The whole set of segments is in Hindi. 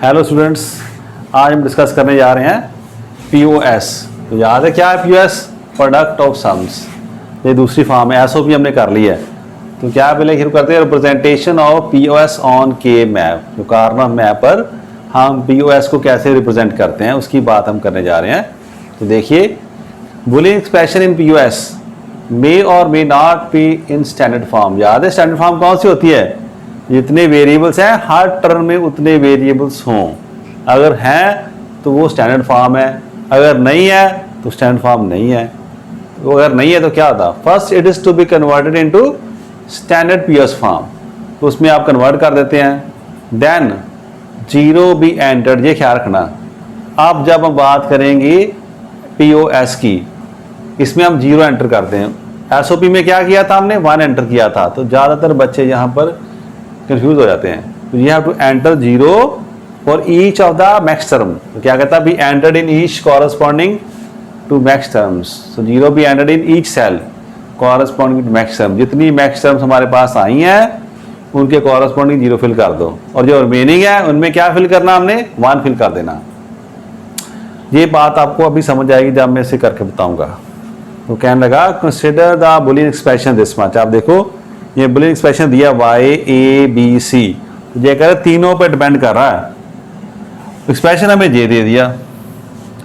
हेलो स्टूडेंट्स, आज हम डिस्कस करने जा रहे हैं पीओएस। तो याद है क्या है पीओएस? Product of sums. ये दूसरी फॉर्म है, एसओपी हमने कर ली है। तो क्या पहले शुरू करते हैं, representation of POS on K map. जो कार्नर मैप पर हम पीओएस को कैसे रिप्रेजेंट करते हैं उसकी बात हम करने जा रहे हैं। तो देखिए, बुलियन एक्सप्रेशन इन पीओएस मे और may not be in standard form. याद है स्टैंडर्ड फॉर्म कौन सी होती है? जितने वेरिएबल्स हैं हर टर्म में उतने वेरिएबल्स हों। अगर हैं तो वो स्टैंडर्ड फॉर्म है, अगर नहीं है तो स्टैंडर्ड फॉर्म नहीं है। तो अगर नहीं है तो क्या होता? First it is to be converted into standard POS form. तो उसमें आप कन्वर्ट कर देते हैं। देन जीरो बी एंटर्ड, ये ख्याल रखना। अब जब हम बात करेंगे पीओएस की, इसमें हम जीरो एंटर करते हैं। एसओपी में क्या किया था हमने? 1 एंटर किया था। तो ज़्यादातर बच्चे यहाँ पर कंफ्यूज हो जाते हैं। तो you have to enter zero for each of the max term. तो क्या कहता है? Be entered in each corresponding to max terms. So zero be entered in each cell corresponding to max term. जितनी मैक्स टर्म्स हमारे पास आई हैं उनके कॉरस्पॉन्डिंग जीरो फिल कर दो, और जो रिमेनिंग है उनमें क्या फिल करना? हमने 1 फिल कर देना। ये बात आपको अभी समझ आएगी जब मैं इसे करके बताऊंगा। तो कहने लगा consider the Boolean expression this much. आप देखो ये बुलियन एक्सप्रेशन दिया y a b c, ये कह रहे तीनों पे डिपेंड कर रहा है। एक्सप्रेशन हमें ये दे दिया।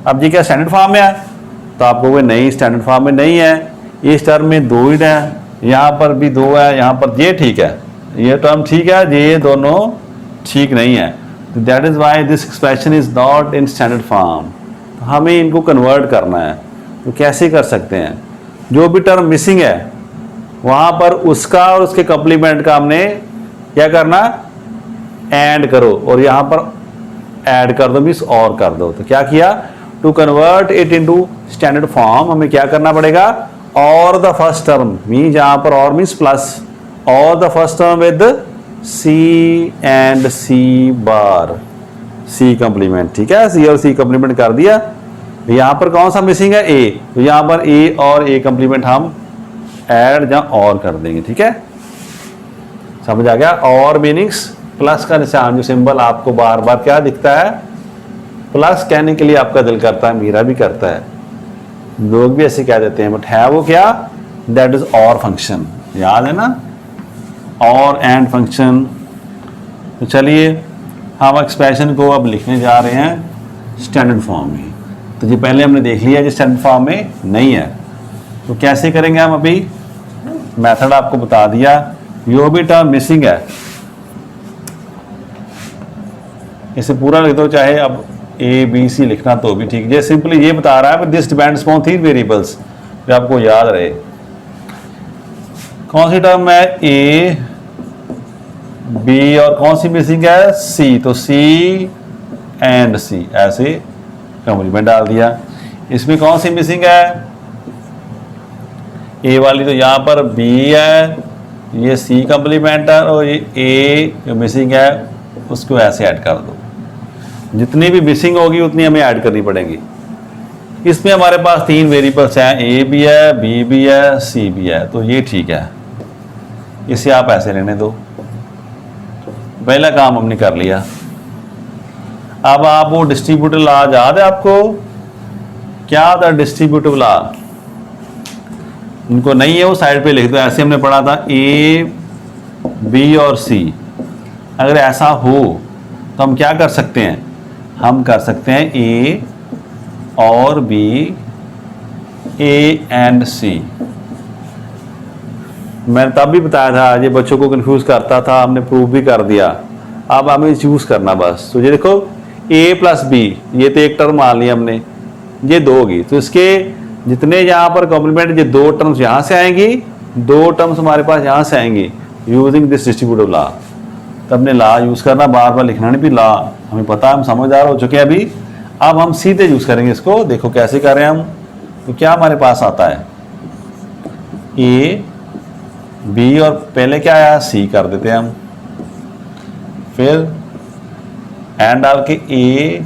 अब ये क्या स्टैंडर्ड फॉर्म में है? तो आप कहोगे नहीं, स्टैंडर्ड फॉर्म में नहीं है। इस टर्म में 2 ही है, यहाँ पर भी 2 है, यहाँ पर ये ठीक है, ये टर्म ठीक है, ये दोनों ठीक नहीं है। तो that is why this expression is not in standard form. हमें इनको कन्वर्ट करना है। तो कैसे कर सकते हैं? जो भी टर्म मिसिंग है वहां पर उसका और उसके कॉम्प्लीमेंट का हमने क्या करना? एंड करो, और यहां पर ऐड कर दो, मीन्स और कर दो। तो क्या किया? To convert it into standard form हमें क्या करना पड़ेगा? और द फर्स्ट टर्म मीन, जहां पर और मीन्स प्लस, और the first term with C and C bar, C complement. ठीक है, सी और सी कॉम्प्लीमेंट कर दिया। यहां पर कौन सा मिसिंग है? ए। तो यहां पर ए और ए कॉम्प्लीमेंट हम ऐड या और कर देंगे। ठीक है, समझ आ गया? और मीनिंग्स प्लस का निशान, जो सिंबल आपको बार बार क्या दिखता है? प्लस कहने के लिए आपका दिल करता है, मेरा भी करता है, लोग भी ऐसे कह देते हैं, बट है वो क्या? दैट इज और फंक्शन। याद है ना, और एंड फंक्शन। तो चलिए हम एक्सप्रेशन को अब लिखने जा रहे हैं स्टैंडर्ड फॉर्म में। तो ये पहले हमने देख लिया जो स्टैंडर्ड फॉर्म में नहीं है। तो कैसे करेंगे हम? अभी मेथड आपको बता दिया। जो भी टर्म मिसिंग है इसे पूरा लिख दो, चाहे अब ए बी सी लिखना तो भी ठीक। जैसे सिंपली ये बता रहा है दिस डिपेंड्स अपॉन 3 वेरिएबल्स, जो आपको याद रहे। कौन सी टर्म है? ए बी, और कौन सी मिसिंग है? सी। तो सी एंड सी, ऐसे कॉम्प्लीमेंट डाल दिया। इसमें कौन सी मिसिंग है? ए वाली, तो यहाँ पर बी है, ये सी कॉम्प्लीमेंट है, और ये ए जो मिसिंग है उसको ऐसे ऐड कर दो। जितनी भी मिसिंग होगी उतनी हमें ऐड करनी पड़ेगी। इसमें हमारे पास 3 वेरिएबल्स हैं, ए भी है, बी भी है, सी भी है। तो ये ठीक है, इसे आप ऐसे रहने दो। पहला काम हमने कर लिया। अब आप वो डिस्ट्रीब्यूटिव लॉ याद है आपको? क्या था डिस्ट्रीब्यूटिव लॉ? उनको नहीं है वो साइड पे लिख दो। ऐसे हमने पढ़ा था ए बी और सी। अगर ऐसा हो तो हम क्या कर सकते हैं? हम कर सकते हैं ए और बी, ए एंड सी। मैंने तब भी बताया था, ये बच्चों को कंफ्यूज करता था, हमने प्रूव भी कर दिया। अब हमें चूज करना बस। तो ये देखो ए प्लस बी, ये तो एक टर्म मान लिया हमने, ये 2 होगी। तो इसके जितने यहाँ पर कॉम्प्लीमेंट, ये 2 टर्म्स यहाँ से आएंगी, 2 टर्म्स हमारे पास यहाँ से आएंगी यूजिंग दिस डिस्ट्रीब्यूटिव लॉ। तो हमने लॉ यूज करना, बार बार लिखना नहीं, भी लॉ हमें पता है, हम समझदार हो चुके हैं अभी। अब हम सीधे यूज करेंगे इसको। देखो कैसे कर रहे हैं हम। तो क्या हमारे पास आता है? ए बी, और पहले क्या आया? सी कर देते हैं हम। फिर एंड डाल के ए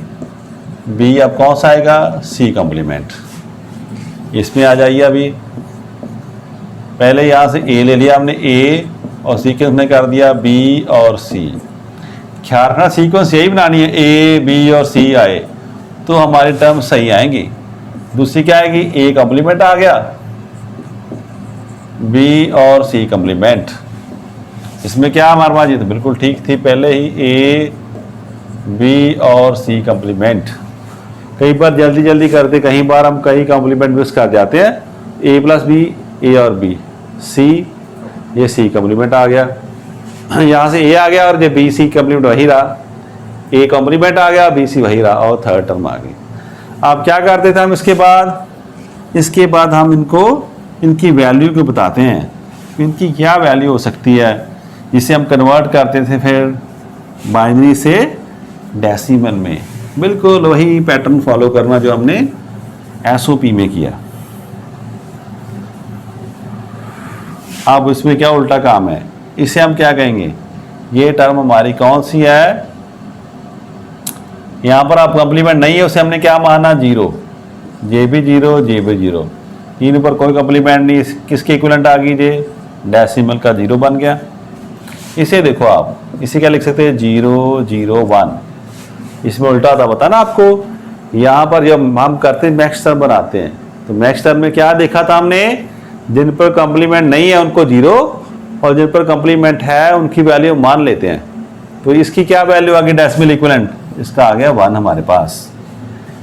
बी, अब कौन सा आएगा? C complement. इसमें आ जाइए। अभी पहले यहाँ से ए ले लिया हमने, ए और सी के हमने कर दिया बी और सी। ख्याल रखना सीक्वेंस यही बनानी है, ए बी और सी आए तो हमारी टर्म सही आएंगी। दूसरी क्या आएगी, ए कॉम्प्लीमेंट आ गया, बी और सी कॉम्प्लीमेंट। इसमें क्या हमारे पास, ये तो बिल्कुल ठीक थी पहले ही, ए बी और सी कॉम्प्लीमेंट। कई बार जल्दी जल्दी करते, कई बार हम कई कॉम्प्लीमेंट मिस कर जाते हैं। ए प्लस बी, ए और बी, सी, ये सी कॉम्प्लीमेंट आ गया, यहाँ से ए आ गया और ये बी सी कॉम्प्लीमेंट वही रहा, ए कॉम्प्लीमेंट आ गया, बी सी वही रहा और थर्ड टर्म आ गई। अब क्या करते थे हम इसके बाद हम इनको इनकी वैल्यू को बताते हैं, इनकी क्या वैल्यू हो सकती है, जिसे हम कन्वर्ट करते थे फिर बाइनरी से डेसिमल में। बिल्कुल वही पैटर्न फॉलो करना जो हमने एसओपी में किया। अब इसमें क्या उल्टा काम है, इसे हम क्या कहेंगे, ये टर्म हमारी कौन सी है, यहां पर आप कॉम्प्लीमेंट नहीं है उसे हमने क्या माना, जीरो, जे भी जीरो, जे भी जीरो, तीन पर कोई कॉम्प्लीमेंट नहीं, किसके इक्विवेलेंट आ गई, जे डेसिमल का जीरो बन गया। इसे देखो आप, इसे क्या लिख सकते हैं, 0 0 1। इसमें उल्टा था पता ना आपको, यहाँ पर जब हम करते हैं मैक्स टर्म बनाते हैं तो मैक्स टर्म में क्या देखा था हमने, जिन पर कॉम्प्लीमेंट नहीं है उनको जीरो और जिन पर कॉम्प्लीमेंट है उनकी वैल्यू मान लेते हैं। तो इसकी क्या वैल्यू आ गई, डेसिमल इक्विवेलेंट, इसका आ गया 1 हमारे पास।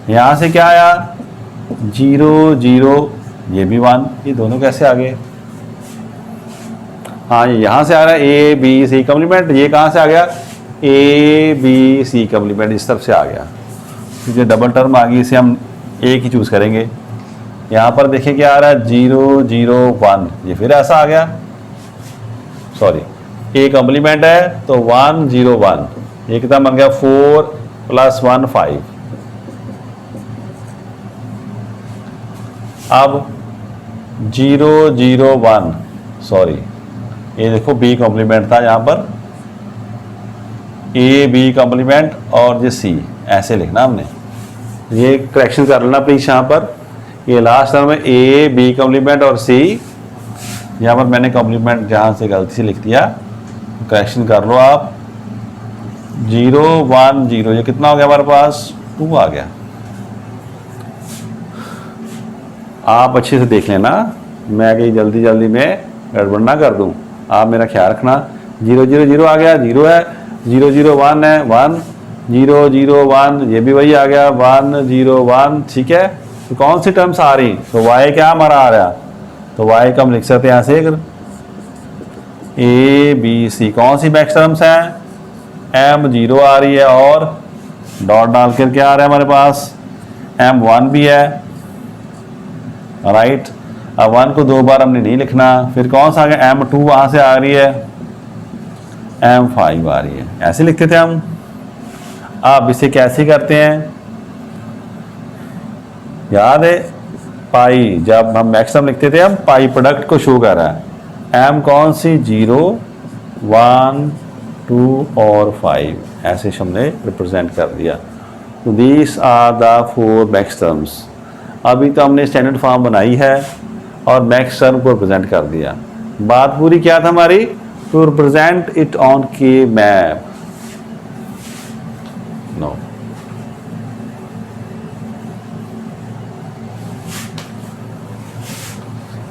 यहाँ से क्या आया, 0 0, ये भी 1, ये दोनों कैसे आ गए, हाँ यहाँ से आ रहा है ए बी सी कॉम्प्लीमेंट, ये कहाँ से आ गया, ए बी सी कॉम्प्लीमेंट, इस तरफ से आ गया। जो डबल टर्म आ गई इसे हम एक ही चूज करेंगे। यहाँ पर देखिए क्या आ रहा है, 0 0 1, ये फिर ऐसा आ गया, सॉरी ए कॉम्प्लीमेंट है तो 1 0 1, ये कितना बन गया, 4 + 1 5। अब 0 0 1, सॉरी ये देखो बी कॉम्प्लीमेंट था, यहाँ पर ए बी कॉम्प्लीमेंट और ये सी, ऐसे लिखना हमने, ये करेक्शन कर लेना प्लीज। यहाँ पर ये लास्ट टर्म में ए बी कॉम्प्लीमेंट और सी, यहाँ पर मैंने कॉम्प्लीमेंट जहाँ से गलती से लिख दिया, करेक्शन कर लो आप। 0 1 0, ये कितना हो गया हमारे पास, 2 आ गया। आप अच्छे से देख लेना, मैं कहीं जल्दी जल्दी में गड़बड़ ना कर दूं, आप मेरा ख्याल रखना। 0 0 0 आ गया, 0 है, 0 0 1 है, 1 0 0 1, ये भी वही आ गया, 1 0 1, ठीक है। तो कौन सी टर्म्स आ रही, तो y क्या हमारा आ रहा, तो y का हम लिख सकते हैं यहाँ से, अगर ए बी सी कौन सी मैक्स टर्म्स हैं, m 0 आ रही है और डॉट डाल कर क्या आ रहा है हमारे पास, m 1 भी है, राइट। अब 1 को 2 बार हमने नहीं लिखना, फिर कौन सा आ गया, m 2 वहां से आ रही है, m 5 आ रही है, ऐसे लिखते थे हम। अब इसे कैसे करते हैं, याद है पाई, जब हम मैक्सिमम लिखते थे हम पाई प्रोडक्ट को शो कर रहा है, m कौन सी, 0 1 2 और 5, ऐसे हमने रिप्रेजेंट कर दिया। तो this are the 4 max terms. अभी तो हमने स्टैंडर्ड फॉर्म बनाई है और मैक्स टर्म को रिप्रेजेंट कर दिया। बात पूरी क्या था हमारी, to represent it on K map, no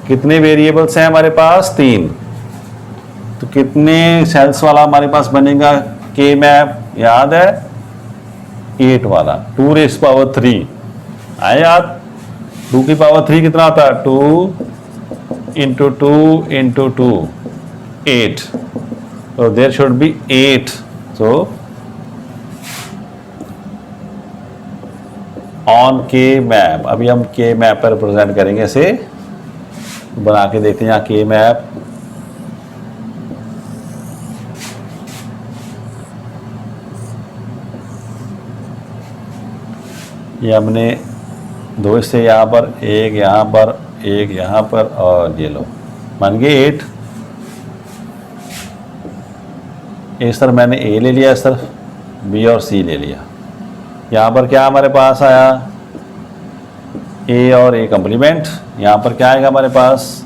कितने वेरिएबल्स हैं हमारे पास, 3। तो कितने सेल्स वाला हमारे पास बनेगा के मैप, याद है 8 वाला, 2 रेज़ पावर 3 आए याद, 2 की पावर 3 कितना आता है, 2 × 2 × 2 8, so there should be 8, so on K map. अभी हम के मैप पर रिप्रेजेंट करेंगे, इसे बना के देखते हैं यहाँ के मैप। ये हमने 2 से यहाँ पर, एक यहाँ पर, एक यहाँ पर, और ये लो बन गए 8। इस तरह मैंने ए ले लिया, इस तरफ बी और सी ले लिया। यहाँ पर क्या हमारे पास आया, ए और ए कॉम्प्लीमेंट। यहाँ पर क्या आएगा हमारे पास,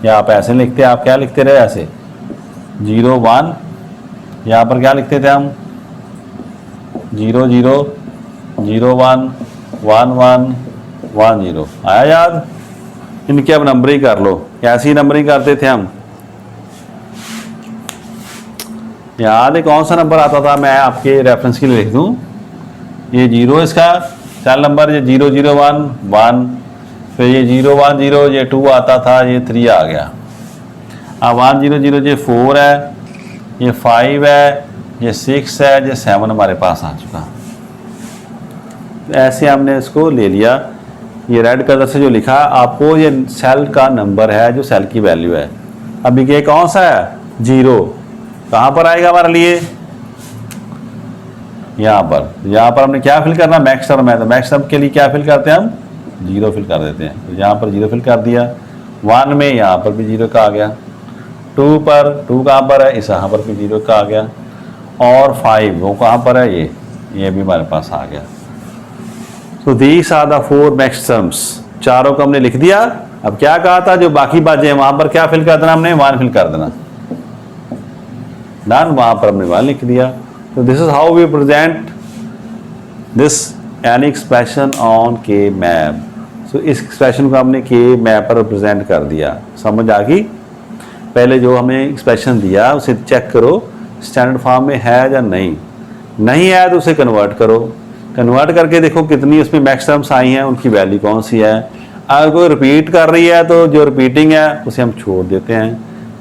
या आप ऐसे लिखते हैं, आप क्या लिखते रहे ऐसे, 0 1, यहाँ पर क्या लिखते थे हम, 0 0 0 1 1 1 1 0। आया याद? इनकी अब नंबरिंग कर लो। कैसी नंबरिंग करते थे हम? याद है कौन सा नंबर आता था? मैं आपके रेफरेंस के लिए लिख दूं। ये 0 इसका सेल नंबर, ये 0 0 1 1, फिर ये 0 1 0, ये 2 आता था, ये 3 आ गया। अब 1 0 0 ये 4 है, ये 5 है, ये 6 है, ये 7 हमारे पास आ चुका। तो ऐसे हमने इसको ले लिया। ये रेड कलर से जो लिखा आपको, ये सेल का नंबर है, जो सेल की वैल्यू है। अभी ये कौन सा है? 0। कहाँ पर आएगा हमारे लिए? यहाँ पर हमने क्या फिल करना? मैक्स टर्म है, तो मैक्स टर्म के लिए क्या फिल करते हैं हम? 0 फिल कर देते हैं। तो यहाँ पर 0 फिल कर दिया। 1 में यहाँ पर भी 0 का आ गया। 2 पर 2 कहाँ पर है? इस यहाँ पर भी 0 का आ गया। और 5 वो कहाँ पर है? ये भी हमारे पास आ गया। तो these are the 4 max terms. चारों को हमने लिख दिया। अब क्या कहा था? जो बाकी बातें हैं वहाँ पर क्या फिल कर देना हमने? 1 फिल कर देना। डन। वहाँ पर हमने 1 लिख दिया। तो this is how we present this an expression on K map. सो इस एक्सप्रेशन को हमने के मैप पर रिप्रेजेंट कर दिया। समझ आ गई? पहले जो हमें एक्सप्रेशन दिया उसे चेक करो स्टैंडर्ड फॉर्म में है या नहीं है तो उसे कन्वर्ट करो। कन्वर्ट करके देखो कितनी उसमें मैक्स टर्म्स आई हैं, उनकी वैल्यू कौन सी है। अगर कोई रिपीट कर रही है तो जो रिपीटिंग है उसे हम छोड़ देते हैं।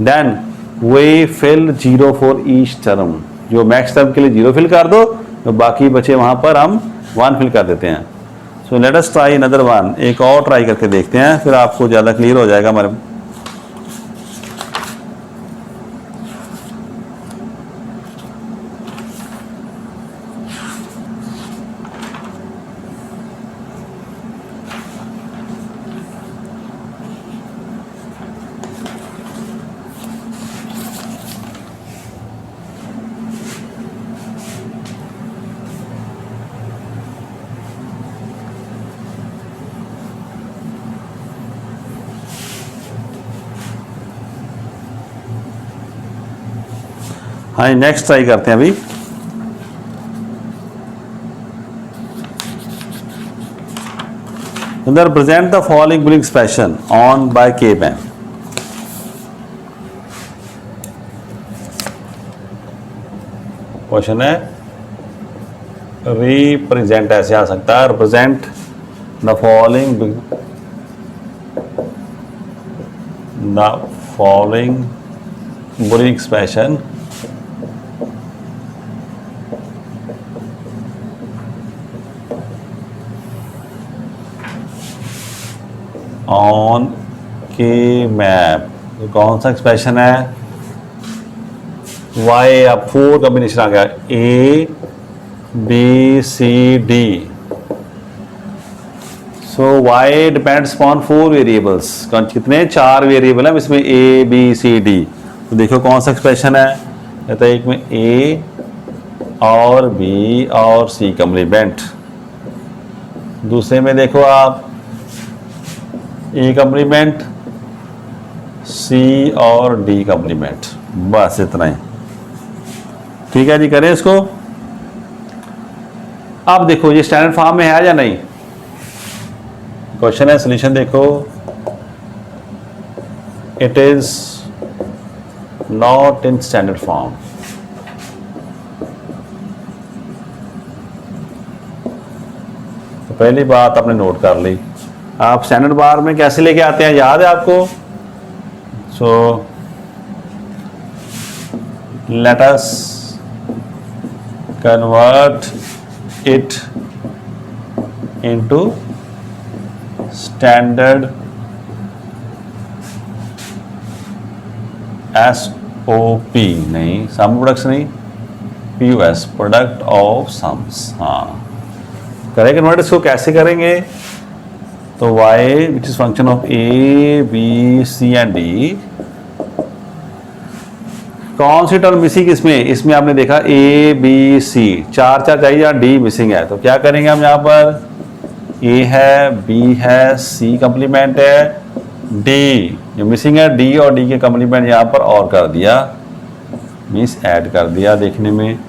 Then we fill 0 for each term. जो मैक्स टर्म के लिए 0 फिल कर दो, तो बाकी बचे वहाँ पर हम 1 फिल कर देते हैं। सो लेट अस ट्राई अनदर 1। एक और ट्राई करके देखते हैं, फिर आपको ज़्यादा क्लियर हो जाएगा हमारे। हाँ, नेक्स्ट ट्राई करते हैं अभी। Represent the following Boolean expression on by K map. Question है रिप्रेजेंट, ऐसे आ सकता है represent the following Boolean expression on K map. तो कौन सा एक्सप्रेशन है? वाई। अब 4 कॉम्बिनेशन आ गया, A B C D। So Y depends upon 4 variables. कितने? 4 वेरिएबल है इसमें, A B C D। तो देखो कौन सा एक्सप्रेशन है। कहता है एक में A और B और C कॉम्प्लीमेंट। दूसरे में देखो आप A कॉम्प्लीमेंट, C और D कॉम्प्लीमेंट। बस इतना ही। ठीक है जी, करें इसको। अब देखो ये स्टैंडर्ड फॉर्म में है या नहीं। क्वेश्चन है, सॉल्यूशन देखो। It is not in standard form. तो पहली बात आपने नोट कर ली। आप स्टैंडर्ड बार में कैसे लेके आते हैं, याद है आपको? सो let us convert it into standard SOP, नहीं सम प्रोडक्ट्स नहीं, POS प्रोडक्ट ऑफ सम्स। हाँ, करें कन्वर्ट। इसको कैसे करेंगे? तो y which is function of A B C and D। कौन सी टर्म मिसिंग इसमें? इसमें आपने देखा A B C 4 चाहिए, या D मिसिंग है। तो क्या करेंगे हम? यहाँ पर A है, B है, C कॉम्प्लीमेंट है, D जो मिसिंग है, D और D के कॉम्प्लीमेंट यहाँ पर और कर दिया, मीन्स ऐड कर दिया। देखने में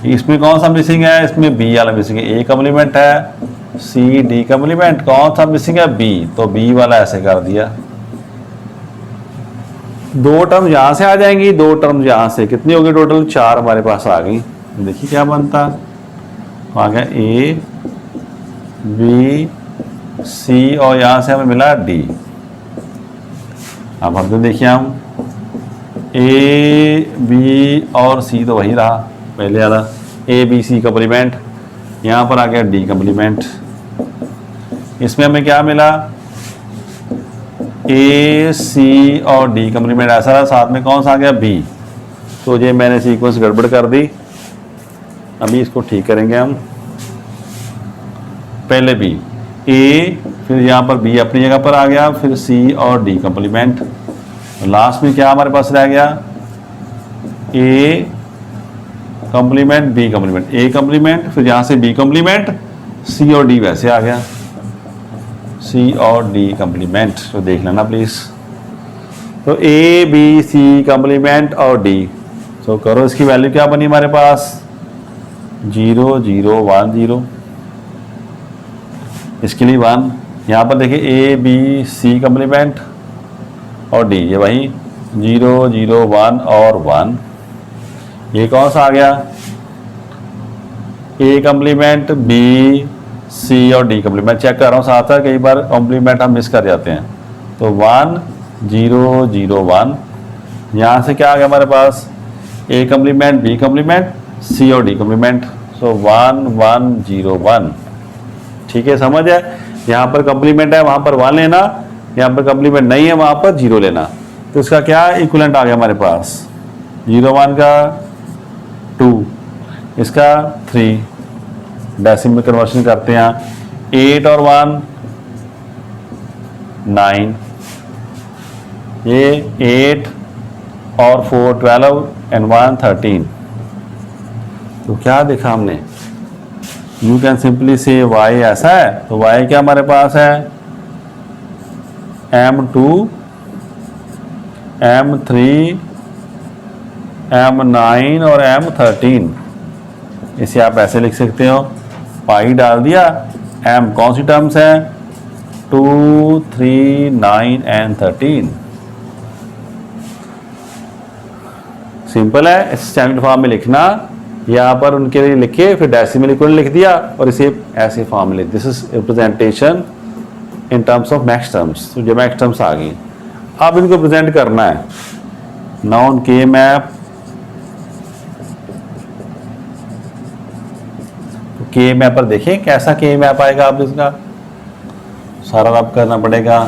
इसमें कौन सा मिसिंग है, इसमें बी वाला मिसिंग है। ए कम्प्लीमेंट है, सी डी कम्प्लीमेंट, कौन सा मिसिंग है, बी, तो बी वाला ऐसे कर दिया। दो टर्म यहां से आ जाएंगी, दो टर्म यहां से, कितनी होगी टोटल, 4 हमारे पास आ गई। देखिए क्या बनता, आ गया ए बी सी और यहां से हमें मिला डी। अब हम तो देखिए हम ए बी और सी तो वही रहा पहले वाला, ए बी सी कम्प्लीमेंट, यहाँ पर आ गया डी कम्प्लीमेंट। इसमें हमें क्या मिला, ए सी और डी कम्प्लीमेंट ऐसा रहा, साथ में कौन सा आ गया, बी। तो ये मैंने सीक्वेंस गड़बड़ कर दी, अभी इसको ठीक करेंगे हम। पहले बी ए, फिर यहाँ पर बी अपनी जगह पर आ गया, फिर सी और डी कम्प्लीमेंट, लास्ट में क्या हमारे पास रह गया, A complement B complement, A complement, फिर यहाँ से बी कम्प्लीमेंट, सी और डी वैसे आ गया, सी और डी कम्प्लीमेंट। तो देख लेना प्लीज। तो ए बी सी कम्प्लीमेंट और डी, तो करो इसकी वैल्यू क्या बनी हमारे पास, 0 0 1 0, इसके लिए 1। यहाँ पर देखिए ए बी सी कम्प्लीमेंट और डी, ये वही 0 0 1 और 1। ये कौन सा आ गया, ए कम्प्लीमेंट बी सी और डी कम्प्लीमेंट। चेक कर रहा हूँ साथ साथ, कई बार कॉम्प्लीमेंट हम मिस कर जाते हैं। तो 1 0 0 1, यहाँ से क्या आ गया हमारे पास, ए कम्प्लीमेंट बी कम्प्लीमेंट सी और डी कम्प्लीमेंट, सो 1 1 0 1। ठीक है, समझ है। यहाँ पर कम्प्लीमेंट है वहाँ पर 1 लेना, यहाँ पर कम्प्लीमेंट नहीं है वहाँ पर 0 लेना। तो इसका क्या इक्विवेलेंट आ गया हमारे पास, 0 1 का 2, इसका 3, डेसिमल कन्वर्शन करते हैं, 8 और 1 9, ये 8 और 4 12 एंड 1 13। तो क्या देखा हमने, यू कैन सिंपली से y ऐसा है, तो y क्या हमारे पास है, M2 M3 M9 और M13। इसे आप ऐसे लिख सकते हो, पाई डाल दिया, M कौन सी टर्म्स है, 2 3 9 एंड 13। सिंपल है, इस स्टैंडर्ड फॉर्म में लिखना, यहाँ पर उनके लिए लिखे, फिर डेसिमल इक्विवेलेंट लिख दिया और इसे ऐसे फॉर्म में लिख, this is representation in terms of max terms. तो जो मैक्स टर्म्स आ गई, अब इनको प्रेजेंट करना है नॉन के मैप। तो के मैप पर देखें कैसा के मैप आएगा, आप इसका सारा रब करना पड़ेगा,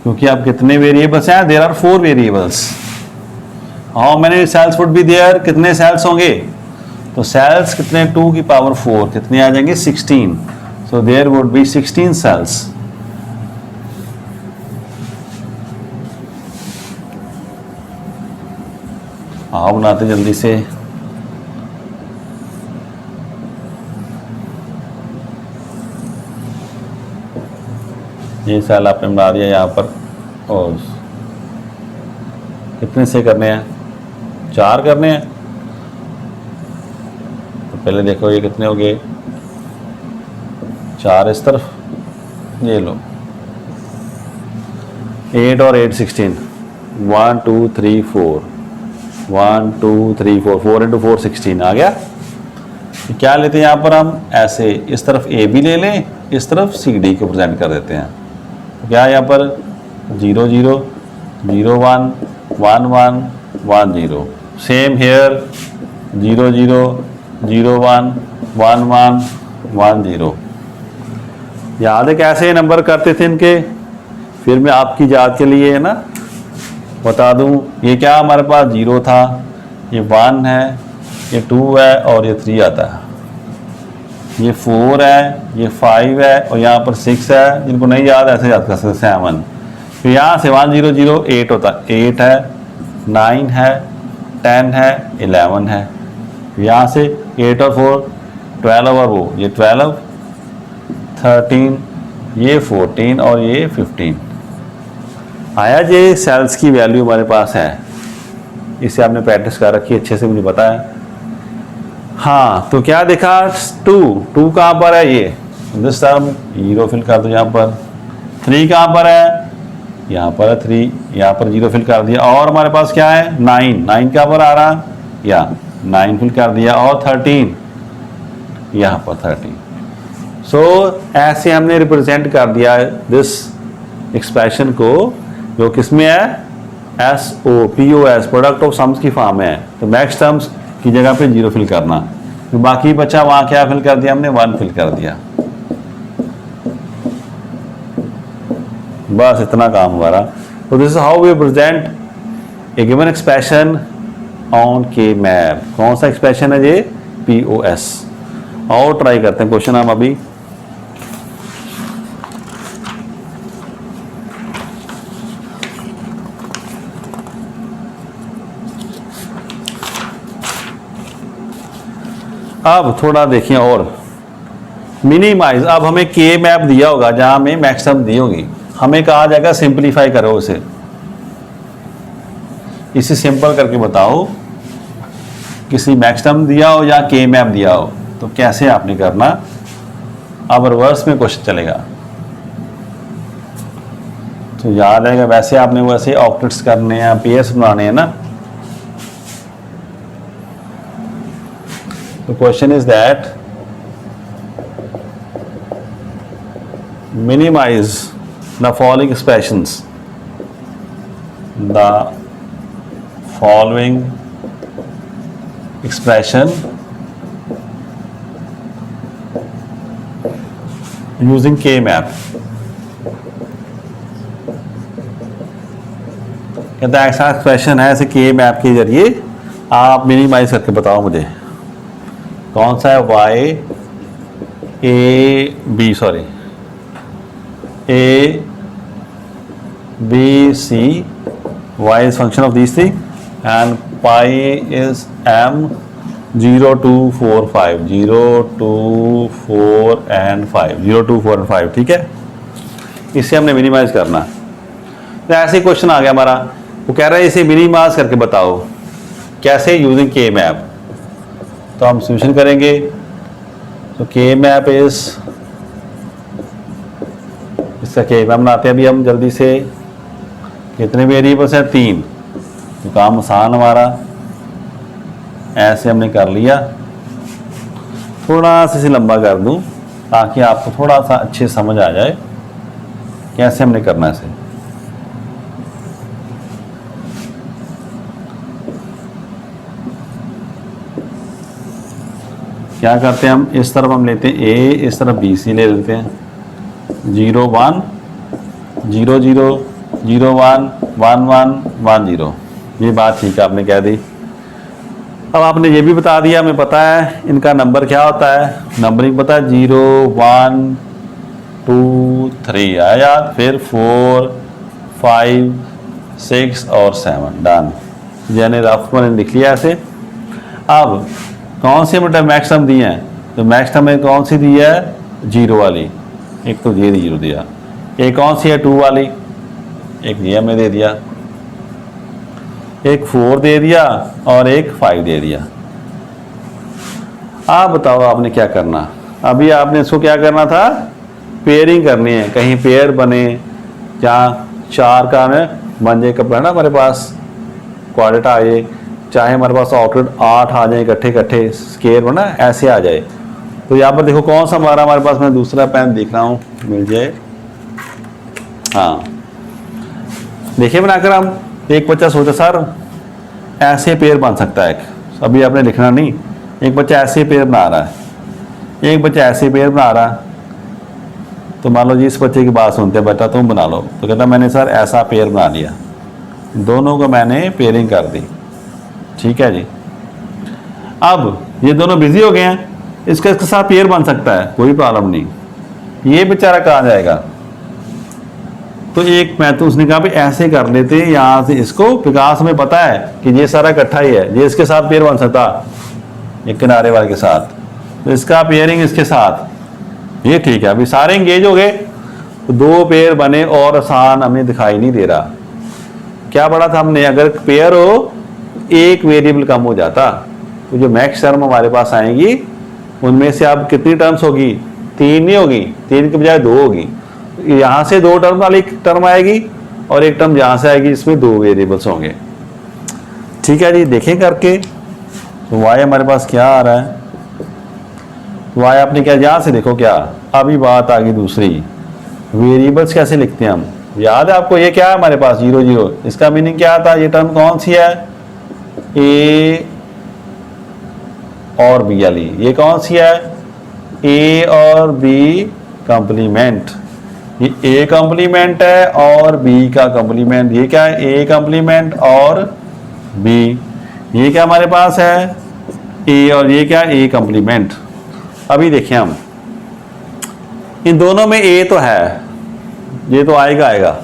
क्योंकि आप कितने वेरिएबल्स हैं, there are 4 variables. How many cells would be there, कितने सेल्स होंगे, तो सेल्स कितने, 2 की पावर 4, कितने आ जाएंगे, 16। So there would be 16 cells. आओ बनाते जल्दी से। ये सेल आपने बना दिया यहाँ पर, और कितने से करने हैं, 4 करने हैं। तो पहले देखो ये कितने हो गए, 4 इस तरफ, ये लो 8 और 8 16, 1 2 3 4, 1 2 3 4, 4 × 4 16 आ गया। तो क्या लेते हैं यहाँ पर हम, ऐसे इस तरफ ए बी ले लें, इस तरफ सी डी को प्रेजेंट कर देते हैं। तो क्या यहाँ पर 0 0 0 1 1 1 1 0, सेम हेयर 0 0 0 1 1 1 1 0। याद है कैसे नंबर करते थे इनके, फिर मैं आपकी याद के लिए है ना बता दूं, ये क्या हमारे पास 0 था, ये 1 है, ये 2 है और ये 3 आता है, ये 4 है, ये 5 है और यहाँ पर 6 है। जिनको नहीं याद ऐसे याद कर सकते, 7। तो यहाँ से 1 0 0 8 होता है, 8 है, 9 है, 10 है, 11 है। यहाँ से 8 और 4 12 और वो ये 12 13, ये 14 और ये 15 आया। ये सेल्स की वैल्यू हमारे पास है, इसे आपने प्रैक्टिस कर रखी है अच्छे से, मुझे पता है। हाँ, तो क्या देखा, टू कहाँ पर है, ये दिस टर्म 0 फिल कर दो यहाँ पर। 3 कहाँ पर है, यहाँ पर है 3, यहाँ पर 0 फिल कर दिया। और हमारे पास क्या है, 9 कहाँ पर आ रहा, या 9 फिल कर दिया। और 13 यहाँ पर 13। सो ऐसे हमने रिप्रेजेंट कर दिया दिस एक्सप्रेशन को, जो किसमें है, POS प्रोडक्ट ऑफ सम्स की फॉर्म है। तो मैक्स टर्म्स की जगह पे 0 फिल करना। तो बाकी बचा वहाँ क्या फिल कर दिया हमने, 1 फिल कर दिया। बस इतना काम हमारा। तो this is how we present a given expression on K map. कौन सा एक्सप्रेशन है ये, POS। और ट्राई करते हैं क्वेश्चन हम अभी। अब थोड़ा देखिए और मिनिमाइज। अब हमें के मैप दिया होगा जहां हमें मैक्सिमम दी होगी, हमें कहा जाएगा सिंपलीफाई करो इसे सिंपल करके बताओ। किसी मैक्सिमम दिया हो या के मैप दिया हो तो कैसे आपने करना। अब रिवर्स में क्वेश्चन चलेगा तो याद आएगा, वैसे आपने वैसे ऑक्टेट्स करने हैं, PS बनाने हैं ना। The question is that minimize the following expressions. The following expression using K map. कहता है ऐसा एक्सप्रेशन है, ऐसे K मैप के जरिए आप मिनिमाइज करके बताओ मुझे कौन सा है। A B C Y is function of these things and pi is M 0 2 4 5 0 2 4 and 5 0 2 4 and 5। ठीक है, इससे हमने मिनिमाइज करना। तो ऐसे क्वेश्चन आ गया हमारा, वो कह रहा है इसे मिनिमाइज करके बताओ कैसे, यूजिंग के मैप। तो हम सॉल्यूशन करेंगे। तो के मैप इज, इसका के मैप बनाते हैं अभी हम जल्दी से। कितने वेरिएबल्स हैं, 3। तो काम आसान हमारा, ऐसे हमने कर लिया। थोड़ा सा इसे लंबा कर दूं ताकि आपको थोड़ा सा अच्छे समझ आ जाए कैसे हमने करना है इसे। क्या करते हैं हम, इस तरफ हम लेते हैं A, इस तरफ BC ले लेते हैं। 0 1 0 0 0 1 1 1 1 0। ये बात ठीक है, आपने कह दी। अब आपने ये भी बता दिया, हमें पता है इनका नंबर क्या होता है, नंबरिंग पता है, 0 1 2 3 आया याद, फिर 4 5 6 और 7 डन। यानी रफ मैंने लिख लिया ऐसे। अब कौन सी मतलब मैक्सिमम दिए हैं, तो मैक्सिमम में कौन सी दी है, 0 वाली। एक तो ये 0 दिया, एक कौन सी है 2 वाली, एक ये हमने दे दिया, एक 4 दे दिया और एक 5 दे दिया। आप बताओ आपने क्या करना। अभी आपने इसको क्या करना था, पेयरिंग करनी है, कहीं पेयर बने, जहाँ 4 का बन जाए कब है ना हमारे पास, क्वाड्रेट आ जाए, चाहे हमारे पास ऑक्टेट 8 आ जाए इकट्ठे इकट्ठे, स्केयर बना ऐसे आ जाए। तो यहाँ पर देखो कौन सा हमारे पास, मैं दूसरा पेन देख रहा हूँ मिल जाए। हाँ देखिए, बनाकर हम, एक बच्चा सोचा सर ऐसे पेयर बन सकता है, अभी आपने लिखना नहीं, एक बच्चा ऐसे पेयर बना रहा है, एक बच्चा ऐसे पेयर बना रहा है। तो मान लो जी इस बच्चे की बात सुनते हैं, बेटा तुम बना लो। तो कहता मैंने सर ऐसा पेयर बना लिया, दोनों को मैंने पेयरिंग कर दी। ठीक है जी, अब ये दोनों बिजी हो गए हैं, इसके साथ पेयर बन सकता है, कोई प्रॉब्लम नहीं। ये बेचारा कहाँ जाएगा, तो एक मैं तो उसने कहा भी ऐसे कर लेते हैं यहाँ से इसको, विकास में पता है कि ये सारा इकट्ठा ही है, ये इसके साथ पेयर बन सकता, एक किनारे वाले के साथ, तो इसका पेयरिंग इसके साथ, ये ठीक है। अभी सारे इंगेज हो गए, तो 2 पेयर बने और आसान हमें दिखाई नहीं दे रहा। क्या पढ़ा था हमने, अगर पेयर हो एक वेरिएबल कम हो जाता, तो जो मैक्स टर्म हमारे पास आएंगी उनमें से अब कितनी टर्म्स होगी, 3 नहीं होगी, 3 के बजाय 2 होगी। यहाँ से 2 टर्म वाली टर्म आएगी और एक टर्म यहाँ से आएगी, इसमें 2 वेरिएबल्स होंगे। ठीक है जी, देखें करके। तो वाई हमारे पास क्या आ रहा है, वाई आपने क्या, यहाँ से देखो क्या, अभी बात आ गई दूसरी, वेरिएबल्स कैसे लिखते हैं हम। याद है आपको ये क्या है हमारे पास 0 0, इसका मीनिंग क्या था, ये टर्म कौन सी है, ए और बी वाली, ये कौन सी है, ए और बी कॉम्प्लीमेंट। ये ए कॉम्प्लीमेंट है और बी का कॉम्प्लीमेंट, ये क्या है, ए कॉम्प्लीमेंट और बी। ये क्या हमारे पास है, ए और ये क्या, ए कॉम्प्लीमेंट। अभी देखें हम, इन दोनों में ए तो है, ये तो आएगा आएगा।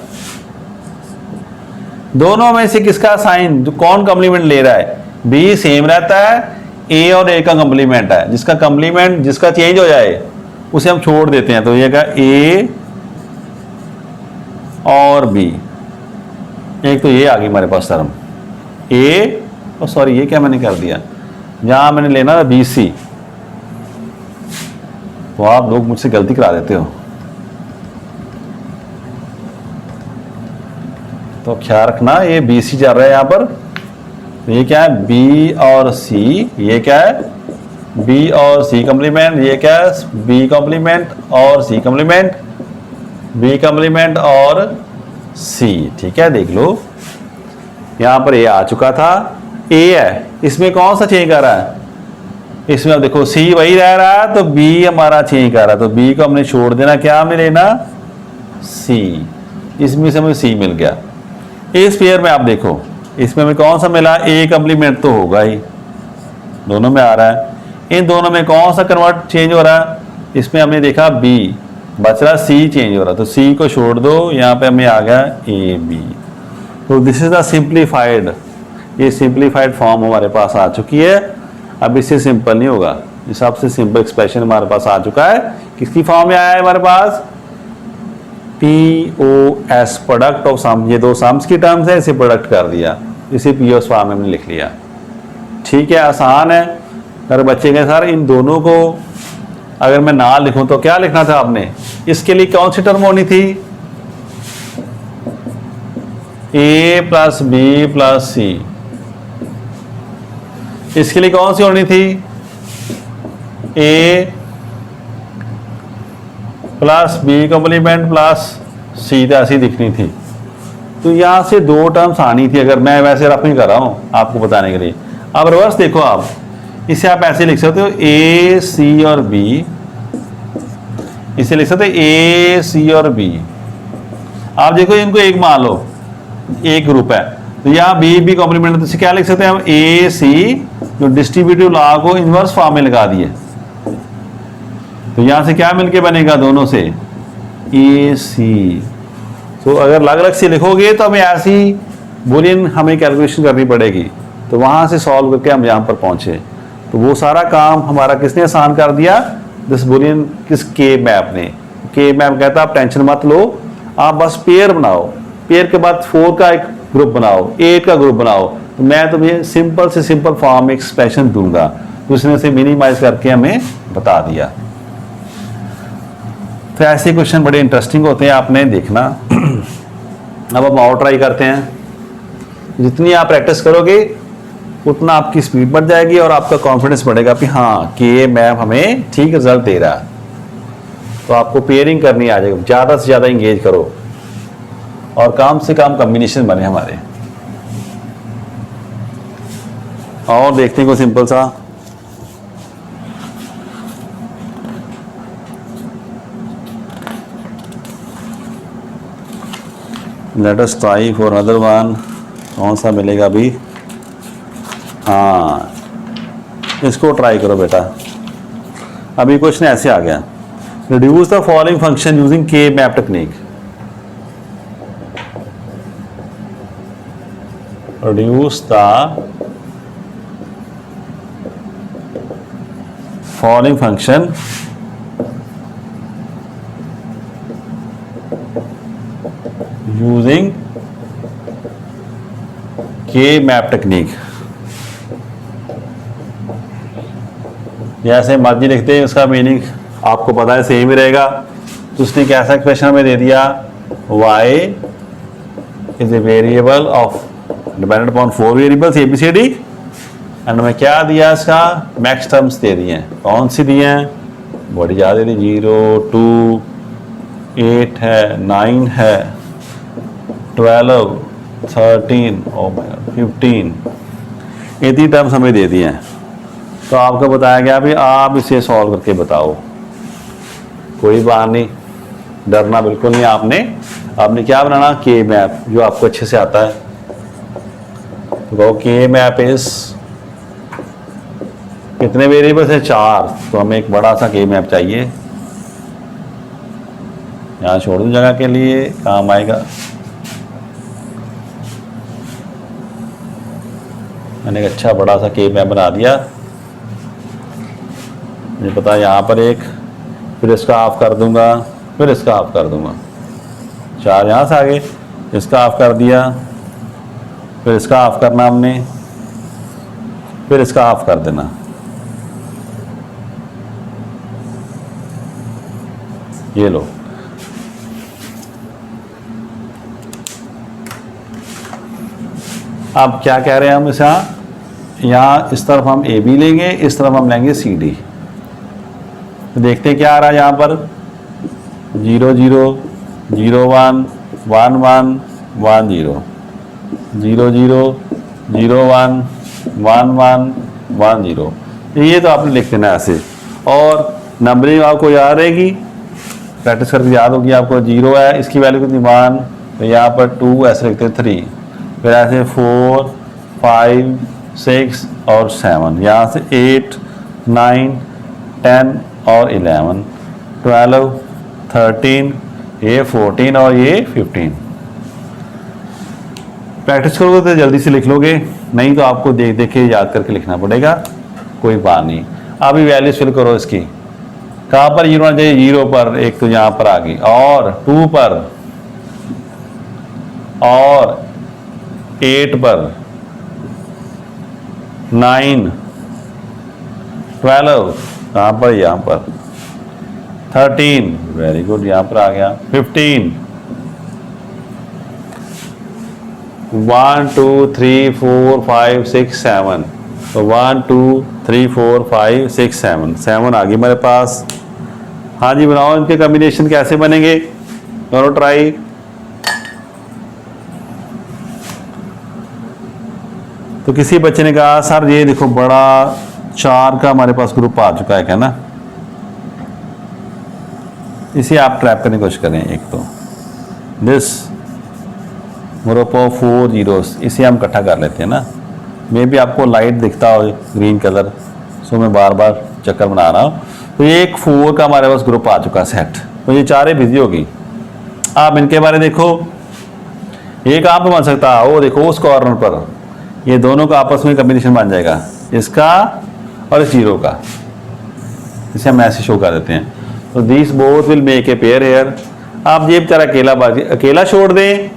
दोनों में से किसका साइन, कौन कॉम्प्लीमेंट ले रहा है, बी सेम रहता है, ए और ए का कॉम्प्लीमेंट है। जिसका कॉम्प्लीमेंट, जिसका चेंज हो जाए उसे हम छोड़ देते हैं। तो ये क्या, ए और बी, एक तो ये आ गई हमारे पास टर्म ए, और सॉरी ये क्या मैंने कर दिया, यहां मैंने लेना था बी सी, तो आप लोग मुझसे गलती करा देते हो। तो ख्याल रखना, ये बी सी चल रहा है यहाँ पर। तो ये क्या है, बी और सी, ये क्या है, बी और सी कॉम्प्लीमेंट, ये क्या है, बी कॉम्प्लीमेंट और सी कॉम्प्लीमेंट, बी कॉम्प्लीमेंट और सी। ठीक है, देख लो यहां पर ए आ चुका था, ए है, इसमें कौन सा चेंज कर रहा है, इसमें अब देखो सी वही रह रहा है, तो बी हमारा चेंज कर रहा है, तो बी को हमने छोड़ देना, क्या हमने लेना, सी। इसमें से हमें सी मिल गया। इस पेयर में आप देखो, इसमें हमें कौन सा मिला, ए कॉम्प्लीमेंट तो होगा ही, दोनों में आ रहा है। इन दोनों में कौन सा कन्वर्ट चेंज हो रहा है, इसमें हमने देखा बी, बच रहा सी चेंज हो रहा, तो सी को छोड़ दो, यहाँ पे हमें आ गया ए बी। तो दिस इज द सिंप्लीफाइड, ये सिंप्लीफाइड फॉर्म हमारे पास आ चुकी है। अब इससे सिंपल नहीं होगा, इस सबसे सिंपल एक्सप्रेशन हमारे पास आ चुका है। किसकी फॉर्म में आया है हमारे पास, POS, प्रोडक्ट ऑफ सम। ये 2 सम्स की टर्म्स है, इसे प्रोडक्ट कर दिया, इसे POS फॉर्म में हमने लिख लिया। ठीक है, आसान है। अगर बच्चे कहें सर इन दोनों को अगर मैं ना लिखूं तो क्या लिखना था आपने, इसके लिए कौन सी टर्म होनी थी, A plus B plus C, इसके लिए कौन सी होनी थी, A plus B complement plus C, तो ऐसी दिखनी थी। तो यहां से 2 टर्म्स आनी थी, अगर मैं वैसे रफ नहीं कर रहा हूं आपको बताने के लिए। अब रिवर्स देखो आप, इसे आप ऐसे लिख सकते हो, ए सी और बी, इसे लिख सकते हो ए सी और बी। आप देखो इनको एक मान लो, एक ग्रुप है, तो यहाँ बी बी कॉम्प्लीमेंट, तो इसे क्या लिख सकते हैं हम, ए सी, जो डिस्ट्रीब्यूटिव लॉ को इनवर्स फॉर्म में लगा दिए। तो यहां से क्या मिलके बनेगा, दोनों से ए सी। तो अगर अलग अलग से लिखोगे तो हमें ऐसी बुलियन हमें कैलकुलेशन करनी पड़ेगी, तो वहां से सॉल्व करके हम यहाँ पर पहुंचे। तो वो सारा काम हमारा किसने आसान कर दिया, दिस बुलियन, किस के मैप ने। के मैप कहता है आप टेंशन मत लो, आप बस पेयर बनाओ, पेयर के बाद 4 का एक ग्रुप बनाओ, 8 का ग्रुप बनाओ, तो मैं तुम्हें सिंपल से सिंपल फॉर्म में एक्सप्रेशन दूंगा। तो उसने से मिनिमाइज करके हमें बता दिया। तो ऐसे क्वेश्चन बड़े इंटरेस्टिंग होते हैं, आपने देखना। अब हम और ट्राई करते हैं। जितनी आप प्रैक्टिस करोगे उतना आपकी स्पीड बढ़ जाएगी और आपका कॉन्फिडेंस बढ़ेगा कि हाँ कि मैप हमें ठीक रिजल्ट दे रहा है। तो आपको पेयरिंग करनी आ जाएगी, ज़्यादा से ज़्यादा इंगेज करो और कम से कम कॉम्बिनेशन बने हमारे। और देखते हैं कोई सिंपल सा, let us try for other one. कौन सा मिलेगा अभी, हाँ इसको ट्राई करो बेटा। अभी क्वेश्चन ऐसे आ गया, reduce the following function using K map technique. Reduce the following function using K map technique. जैसे मर्जी लिखते हैं, उसका मीनिंग आपको पता है सेम ही रहेगा। तो उसने कैसा एक्सप्रेशन हमें दे दिया, y is a variable of dependent upon 4 variables ABCD, and हमें क्या दिया, इसका मैक्स टर्म्स दे दिए हैं। कौन सी दिए हैं, बड़ी ज़्यादा दी, 0 2 8 है, 9 है, 12 13 15, इतनी टर्म्स हमें दे दिए हैं। तो आपको बताया गया भी आप इसे सॉल्व करके बताओ। कोई बात नहीं, डरना बिल्कुल नहीं। आपने क्या बनाना, के मैप, जो आपको अच्छे से आता है। तो कहो के मैप इस कितने वेरिएबल्स है, 4, तो हमें एक बड़ा सा के मैप चाहिए। यहाँ छोड़ दूँ जगह के लिए, काम आएगा। मैंने एक अच्छा बड़ा सा के मैप बना दिया। मुझे पता है यहाँ पर एक, फिर इसका ऑफ कर दूंगा, फिर इसका ऑफ कर दूंगा। 4 यहाँ से आगे, इसका ऑफ कर दिया, फिर इसका ऑफ करना हमने, फिर इसका ऑफ कर देना। ये लो, अब क्या कह रहे हैं हम इसे, यहाँ इस तरफ हम AB लेंगे, इस तरफ हम लेंगे CD। तो देखते हैं क्या आ रहा है यहाँ पर, 0 0 0 1 1 1 1 0 0 0 0 1 1 1 1 0। ये तो आपने लिख देना ऐसे, और नंबरिंग आपको याद रहेगी, प्रैक्टिस करके याद होगी आपको। 0 है, इसकी वैल्यू कितनी 1, तो यहाँ पर 2 ऐसे लिखते हैं, 3, फिर ऐसे 4 5 6 और 7, यहाँ से 8 9 10 और 11 12 13, ये 14 और ये 15। प्रैक्टिस करोगे तो जल्दी से लिख लोगे, नहीं तो आपको देख देख के याद करके लिखना पड़ेगा। कोई बात नहीं, अभी वैल्यूज फिल करो इसकी। कहाँ पर 0 आना चाहिए, 0 पर, एक तो यहाँ पर आ गई, और 2 पर, और 8 पर, 9 12, कहाँ पर, यहाँ पर 13, वेरी गुड, यहाँ पर आ गया 15, 1 2 3 4 5 6 7, तो 1 2 3 4 5 6 7, 7 आ गई मेरे पास। हाँ जी, बनाओ, इनके कॉम्बिनेशन कैसे बनेंगे, करो ट्राई। तो किसी बच्चे ने कहा सर ये देखो बड़ा 4 का हमारे पास ग्रुप आ चुका है, क्या ना, इसे आप ट्रैप करने की कोशिश करें। एक तो दिस ग्रुप ऑफ 4 जीरोस, इसे हम इकट्ठा कर लेते हैं ना। मे भी आपको लाइट दिखता हो ग्रीन कलर, सो मैं बार बार चक्कर बना रहा हूँ। तो ये एक 4 का हमारे पास ग्रुप आ चुका सेट, तो ये 4 बिजी होगी। आप इनके बारे देखो, एक आप बन सकता है, वो देखो उस कॉर्नर पर, ये दोनों का आपस में कॉम्बिनेशन बन जाएगा, इसका और इस 0 का, इसे हम ऐसे शो कर देते हैं। तो this both will make a pair here. आप ये बेचारा अकेला छोड़ दें,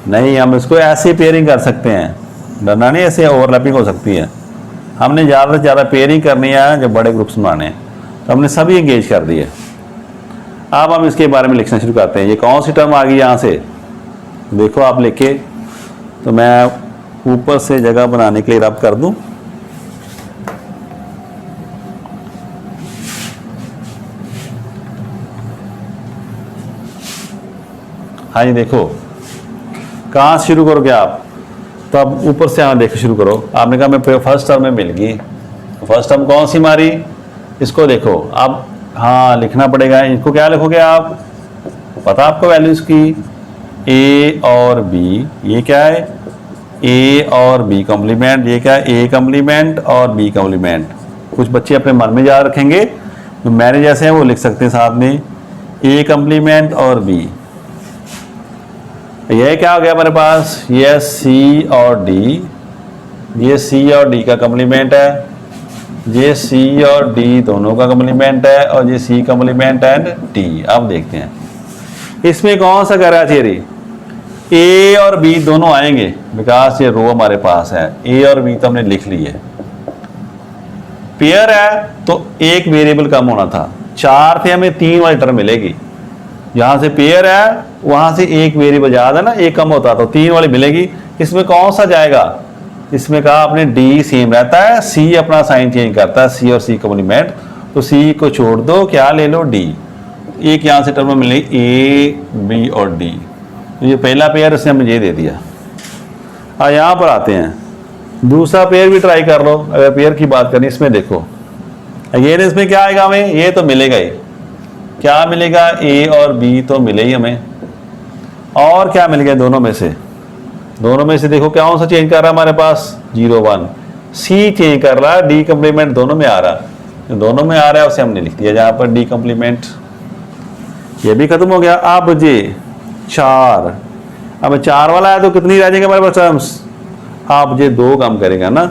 नहीं, हम इसको ऐसे पेयरिंग कर सकते हैं, डरना नहीं, ऐसे ओवरलैपिंग हो सकती है। हमने ज़्यादा से ज़्यादा पेयरिंग करनी है जब बड़े ग्रुप्स बनाने हैं, तो हमने सभी एंगेज कर दिए। अब हम इसके बारे में लिखना शुरू करते हैं। ये कौन सी टर्म आ गई यहाँ से, देखो आप लिखे, तो मैं ऊपर से जगह बनाने के लिए रब कर दूं। हाँ जी, देखो कहाँ शुरू करोगे आप, तो अब ऊपर से देखो शुरू करो। आपने कहा मैं फर्स्ट टर्म में मिल गई, फर्स्ट टर्म कौन सी मारी, इसको देखो। अब हाँ लिखना पड़ेगा, इसको क्या लिखोगे आप, पता आपको वैल्यूज की, ए और बी, ये क्या है, ए और बी कॉम्प्लीमेंट, ये क्या है, ए कॉम्प्लीमेंट और बी कॉम्प्लीमेंट। कुछ बच्चे अपने मन में याद रखेंगे, तो मैंने जैसे हैं वो लिख सकते हैं साथ में, ए कॉम्प्लीमेंट और बी। ये क्या हो गया हमारे पास, ये सी और डी, ये सी और डी का कॉम्प्लीमेंट है, ये सी और डी दोनों का कॉम्प्लीमेंट है, और ये सी कॉम्प्लीमेंट एंड डी। अब देखते हैं इसमें कौन सा कर रहा है थियरी, ए और बी दोनों आएंगे, बिकॉज ये रो हमारे पास है, ए और बी तो हमने लिख ली है। पेयर है तो एक वेरिएबल कम होना था, 4 थे हमें 3 वाली टर्म मिलेगी। यहां से पेयर है वहां से एक वेरिएबल याद है ना, एक कम होता तो 3 वाली मिलेगी। इसमें कौन सा जाएगा, इसमें कहा आपने डी सेम रहता है, सी अपना साइन चेंज करता है, सी और सी कॉम्प्लीमेंट, तो सी को छोड़ दो, क्या ले लो डी। एक यहां से टर्म मिलेगी ए बी और डी, तो ये पहला पेयर इसने हमें ये दे दिया। यहां पर आते हैं, दूसरा पेयर भी ट्राई कर लो। अगर पेयर की बात करें इसमें देखो अगेन इसमें क्या आएगा हमें, ये तो मिलेगा ही, क्या मिलेगा ए और बी तो मिले ही हमें, और क्या मिल गया दोनों में से, दोनों में से देखो क्या कौन सा चेंज कर रहा है हमारे पास 0 1, सी चेंज कर रहा है, डी कम्प्लीमेंट दोनों में आ रहा है, दोनों में आ रहा है उसे हमने लिख दिया जहां पर डी कम्प्लीमेंट। ये भी खत्म हो गया। अब जे 4, अब 4 वाला है तो कितनी रह जाएगी हमारे पास टर्म्स, आप ये 2 कम करेगा ना,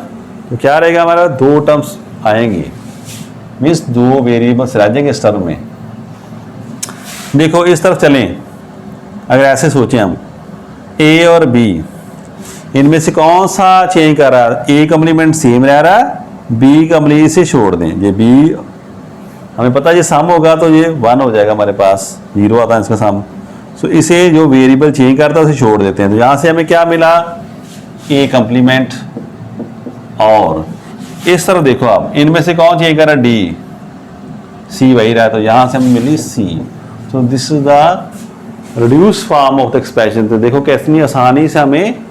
तो क्या रहेगा हमारा 2 टर्म्स आएंगी, मीन्स 2 वेरिएबल्स रह जाएंगे इस टर्म में। देखो इस तरफ चलें, अगर ऐसे सोचें हम ए और बी, इनमें से कौन सा चेंज कर रहा है, ए कम्प्लीमेंट सेम रह रहा है, बी कम्प्लीमेंट से छोड़ दें, ये बी हमें पता है ये सम होगा तो ये 1 हो जाएगा हमारे पास, 0 आता है इसका सम, सो इसे जो वेरिएबल चेंज करता है उसे छोड़ देते हैं। तो यहाँ से हमें क्या मिला, ए कम्प्लीमेंट, और इस तरफ देखो आप इनमें से कौन चेंज कर रहा है, डी, सी वही रहा है, तो यहाँ से हमें मिली C. So this is the reduce form of the expression. तो देखो कितनी आसानी से हमें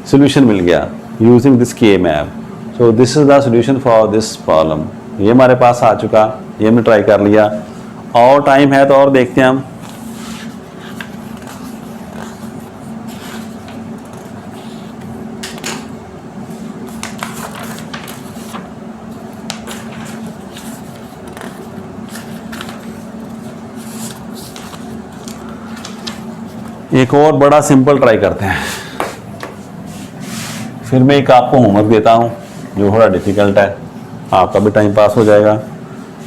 सोल्यूशन मिल गया using this K map. So this is the solution for this problem. ये हमारे पास आ चुका, ये हमने ट्राई कर लिया, और टाइम है तो और देखते हैं हम। एक और बड़ा सिंपल ट्राई करते हैं, फिर मैं एक आपको होमवर्क देता हूं जो थोड़ा डिफिकल्ट है, आपका भी टाइम पास हो जाएगा।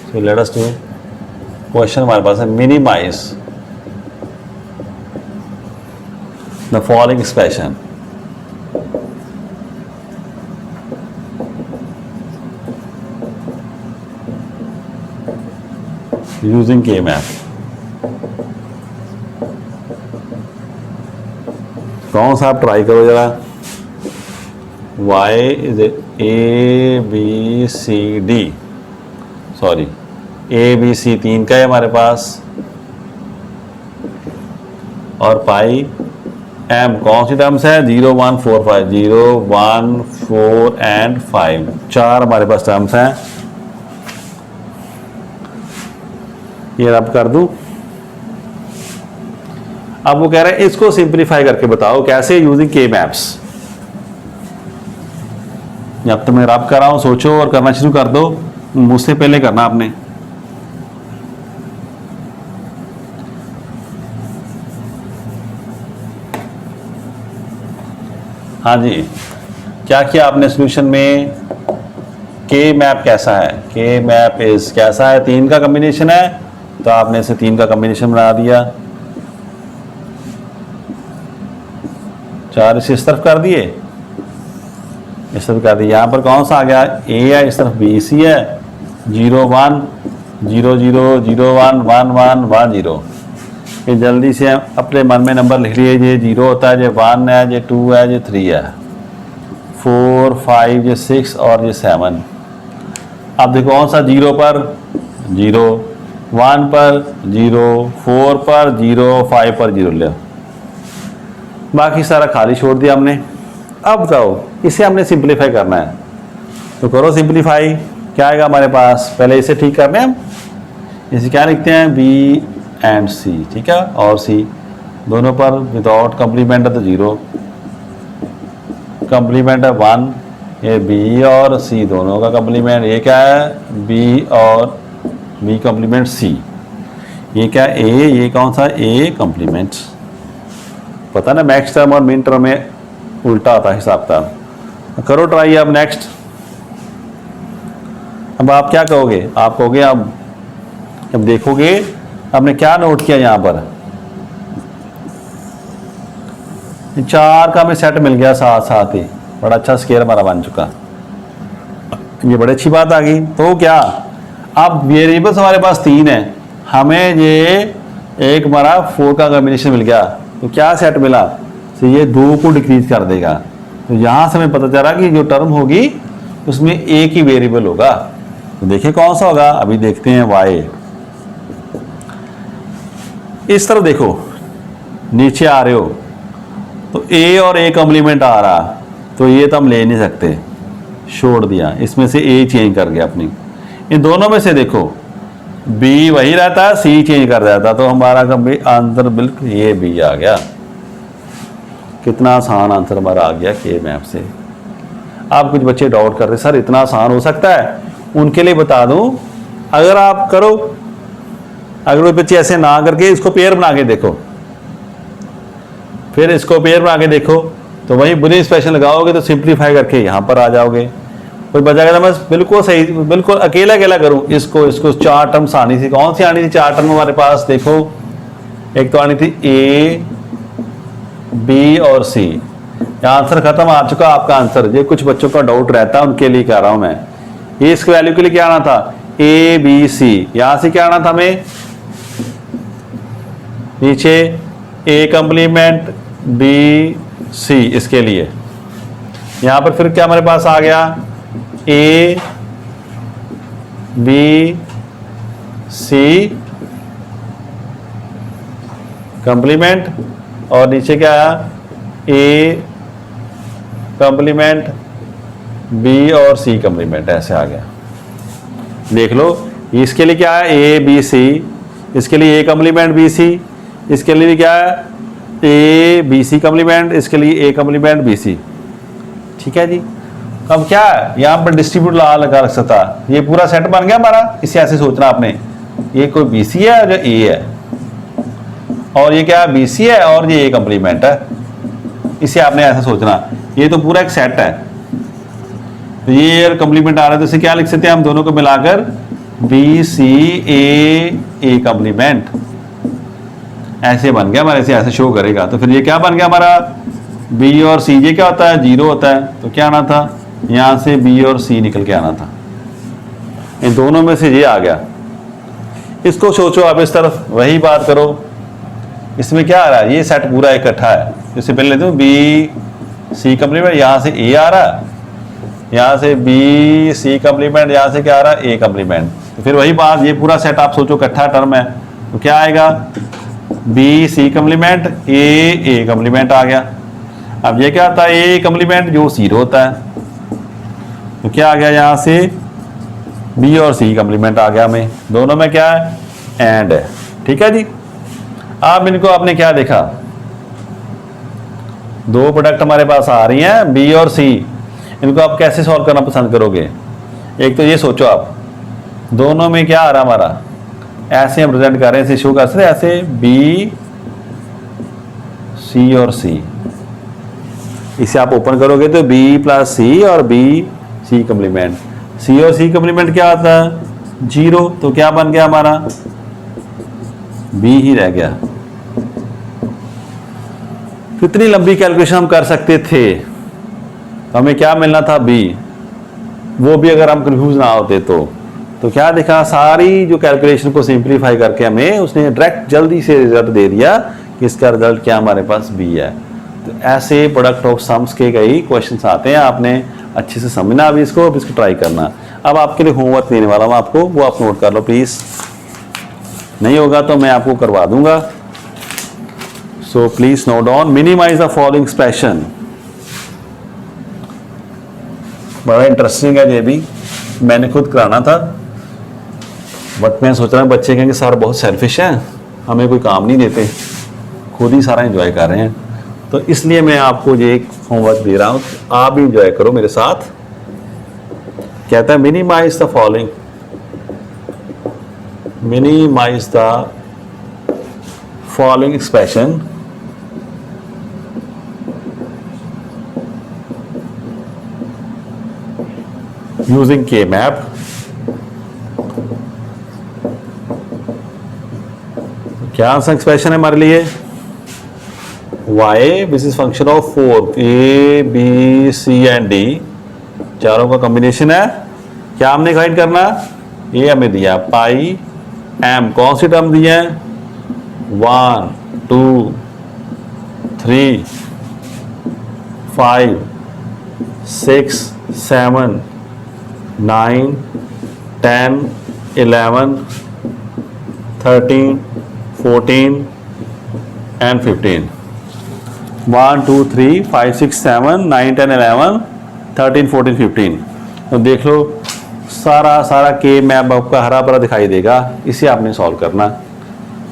So let us do question हमारे पास है, minimize the following expression. Using K map. कौन सा आप ट्राई करो जरा, y is A B C D, sorry A B C 3 का है हमारे पास, और पाई एम कौन सी टर्म्स है, 0 1 4 5, 0 1 4 एंड 5, 4 हमारे पास टर्म्स हैं। ये रब कर दूं। अब वो कह रहे हैं इसको सिंप्लीफाई करके बताओ कैसे, यूजिंग के मैप्स। जब तक मैं रब कर रहा हूं सोचो और करना शुरू कर दो, मुझसे पहले करना आपने। हाँ जी, क्या किया आपने सोल्यूशन में, के मैप कैसा है, के मैप इज कैसा है, 3 का कॉम्बिनेशन है, तो आपने इसे 3 का कॉम्बिनेशन बना दिया, 4 इसे इस तरफ कर दिए, इस तरफ कर दिए। यहाँ पर कौन सा आ गया, ए है, इस तरफ बी सी है, 0 1 0 0 0 1 1 1 1 0। ये जल्दी से अपने मन में नंबर लिख लिए, ये 0 होता है, ये 1 है, ये 2 है, ये 3 है, 4 5, ये 6 और ये 7। अब देखो कौन सा 0 पर 0, 1 पर 0, 4 पर 0, 5 पर 0 ले, बाकी सारा खाली छोड़ दिया हमने। अब बताओ इसे हमने सिंप्लीफाई करना है, तो करो सिंप्लीफाई। क्या आएगा हमारे पास, पहले इसे ठीक करने हम, इसे क्या लिखते हैं, बी एंड सी, ठीक है, और सी दोनों पर विदाउट कम्प्लीमेंट है तो 0, कम्प्लीमेंट है 1, ये बी और सी दोनों का कम्प्लीमेंट, ये क्या है, बी और बी कम्प्लीमेंट सी, ये क्या ए, ये कौन सा, ए कम्प्लीमेंट। पता ना मैक्स टर्म और मिन टर्म में उल्टा होता है हिसाब का। करो ट्राई अब नेक्स्ट। अब आप क्या कहोगे, आप कहोगे अब जब देखोगे आपने क्या नोट किया, यहाँ पर 4 का हमें सेट मिल गया साथ साथ ही, बड़ा अच्छा स्केयर हमारा बन चुका। ये बड़ी अच्छी बात आ गई। तो क्या, अब वेरिएबल्स हमारे पास 3 है, हमें ये एक हमारा 4 का कॉम्बिनेशन मिल गया, तो क्या सेट मिला, तो ये 2 को डिक्रीज कर देगा। तो यहाँ से हमें पता चला कि जो टर्म होगी उसमें एक ही वेरिएबल होगा। तो देखिए कौन सा होगा, अभी देखते हैं y। इस तरफ देखो, नीचे आ रहे हो तो a और a कॉम्प्लीमेंट आ रहा, तो ये तो हम ले नहीं सकते, छोड़ दिया, इसमें से a चेंज कर गया अपनी। इन दोनों में से देखो b वही रहता है, c चेंज कर जाता, तो हमारा आंसर बिल्कुल ये b आ गया। कितना आसान आंसर हमारा आ गया के मैप से। आप कुछ बच्चे डाउट कर रहे सर इतना आसान हो सकता है, उनके लिए बता दूं, अगर आप करो, अगर वो बच्चे ऐसे ना करके इसको पेयर बना के देखो, फिर इसको पेयर बना के देखो, तो वही बुरी एक्सप्रेशन लगाओगे तो सिंप्लीफाई करके यहाँ पर आ जाओगे। कोई बचा कहता बस बिल्कुल सही, बिल्कुल अकेला अकेला करूँ, इसको 4 टर्म्स आनी थी। कौन सी आनी थी 4 टर्म हमारे पास, देखो एक तो आनी थी a, b और c। आंसर खत्म, आ चुका आपका आंसर। ये कुछ बच्चों का डाउट रहता है, उनके लिए कह रहा हूं मैं। ये इसके वैल्यू के लिए क्या आना था, a b c, यहां से क्या आना था हमें, नीचे a कंप्लीमेंट b c, इसके लिए यहां पर फिर क्या हमारे पास आ गया, a b c कंप्लीमेंट, और नीचे क्या आया, a कंप्लीमेंट b और c कंप्लीमेंट, ऐसे आ गया। देख लो इसके लिए क्या है, a b c, इसके लिए a कंप्लीमेंट b c, इसके लिए भी क्या है, a b c कंप्लीमेंट, इसके लिए a कंप्लीमेंट b c। ठीक है जी। अब क्या है, यहाँ पर डिस्ट्रीब्यूट लगा रख सकता, ये पूरा सेट बन गया हमारा। इसे ऐसे सोचना आपने, ये कोई बी सी है और ए है, और ये क्या बी सी है और ये ए कंप्लीमेंट है। इसे आपने ऐसा सोचना, ये तो पूरा एक सेट है, तो ये कंप्लीमेंट आ रहा है, तो इसे क्या लिख सकते हैं हम दोनों को मिलाकर, बी सी ए कंप्लीमेंट, ऐसे बन गया हमारे, ऐसे शो करेगा। तो फिर ये क्या बन गया हमारा, बी और सी, ये क्या होता है 0 होता है, तो क्या आना था, यहां से बी और सी निकल के आना था। इन दोनों में से ये आ गया। इसको सोचो आप इस तरफ, वही बात करो, इसमें क्या आ रहा है, ये सेट पूरा इकट्ठा है। इससे पहले लेते हो बी सी कंप्लीमेंट, यहां से ए आ रहा है, यहां से बी सी कंप्लीमेंट, यहां से क्या आ रहा है, ए कंप्लीमेंट। तो फिर वही बात, ये पूरा सेट आप सोचो इकट्ठा टर्म है, तो क्या आएगा, बी सी कंप्लीमेंट ए कंप्लीमेंट आ गया। अब ये क्या होता है, ए कंप्लीमेंट जो 0 होता है, तो क्या आ गया, यहां से बी और सी कंप्लीमेंट आ गया। हमें दोनों में क्या है, एंड है। ठीक है जी। अब इनको आपने क्या देखा, 2 प्रोडक्ट हमारे पास आ रही हैं, बी और सी। इनको आप कैसे सॉल्व करना पसंद करोगे, एक तो ये सोचो आप, दोनों में क्या आ रहा हमारा, ऐसे हम प्रेजेंट कर रहे हैं, इसे शो कर सकते ऐसे, बी सी और सी। इसे आप ओपन करोगे तो बी प्लस सी और बी सी कंप्लीमेंट, सी और सी कंप्लीमेंट क्या आता है 0, तो क्या बन गया हमारा, बी ही रह गया। कितनी लंबी कैलकुलेशन हम कर सकते थे, तो हमें क्या मिलना था, बी। वो भी अगर हम कंफ्यूज ना होते तो क्या देखा, सारी जो कैलकुलेशन को सिंप्लीफाई करके हमें उसने डायरेक्ट जल्दी से रिजल्ट दे दिया कि इसका रिजल्ट क्या हमारे पास बी है। तो ऐसे प्रोडक्ट ऑफ सम्स के कई क्वेश्चंस आते हैं, आपने अच्छे से समझना। अब इसको ट्राई करना। अब आपके लिए होमवर्क देने वाला हूँ आपको, वो आप नोट कर लो प्लीज, नहीं होगा तो मैं आपको करवा दूंगा। So please note down, minimize the following expression. बड़ा इंटरेस्टिंग है, ये भी मैंने खुद कराना था, बट मैं सोच रहा हूँ बच्चे कहेंगे सर बहुत सेल्फिश है, हमें कोई काम नहीं देते, खुद ही सारा एंजॉय कर रहे हैं। तो इसलिए मैं आपको ये एक होमवर्क दे रहा हूँ, आप भी एंजॉय करो मेरे साथ। कहता है minimize the following, minimize the following expression using K map. क्या आंसर एक्सप्रेशन है हमारे लिए, y which is function of 4 a b c and d, चारों का कॉम्बिनेशन है, क्या हमने फाइंड करना, ये हमें दिया पाई एम, कौन सी टर्म दी है 1 2 3 5 6 7 9 10 11 13 14 एंड 15, 1 2 3 5 6 7 9 10 11 13 14 15। तो देख लो सारा के मैप आपका हरा भरा दिखाई देगा, इसे आपने सॉल्व करना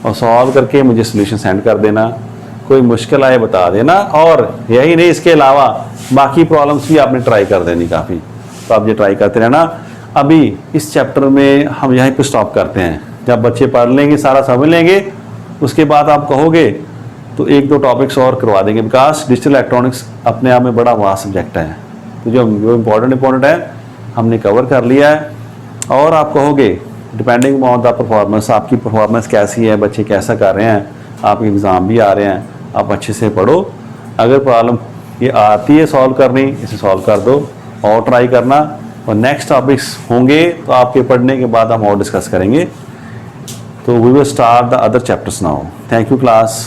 और सॉल्व करके मुझे सोल्यूशन सेंड कर देना। कोई मुश्किल आए बता देना, और यही नहीं इसके अलावा बाकी प्रॉब्लम्स भी आपने ट्राई कर देनी काफ़ी, तो आप ये ट्राई करते रहना। अभी इस चैप्टर में हम यहीं पे स्टॉप करते हैं। जब बच्चे पढ़ लेंगे, सारा समझ लेंगे, उसके बाद आप कहोगे तो 1-2 टॉपिक्स और करवा देंगे, बिकॉज डिजिटल इलेक्ट्रॉनिक्स अपने आप में बड़ा वास्ट सब्जेक्ट है। तो जो इम्पोर्टेंट है हमने कवर कर लिया है। और आप कहोगे डिपेंडिंग ऑन द परफॉर्मेंस, आपकी परफॉर्मेंस कैसी है, बच्चे कैसा कर रहे हैं, आपके एग्ज़ाम भी आ रहे हैं, आप अच्छे से पढ़ो। अगर प्रॉब्लम ये आती है सॉल्व करनी, इसे सॉल्व कर दो और ट्राई करना, और नेक्स्ट टॉपिक्स होंगे तो आपके पढ़ने के बाद हम और डिस्कस करेंगे। तो we will start the other chapters now. Thank you class.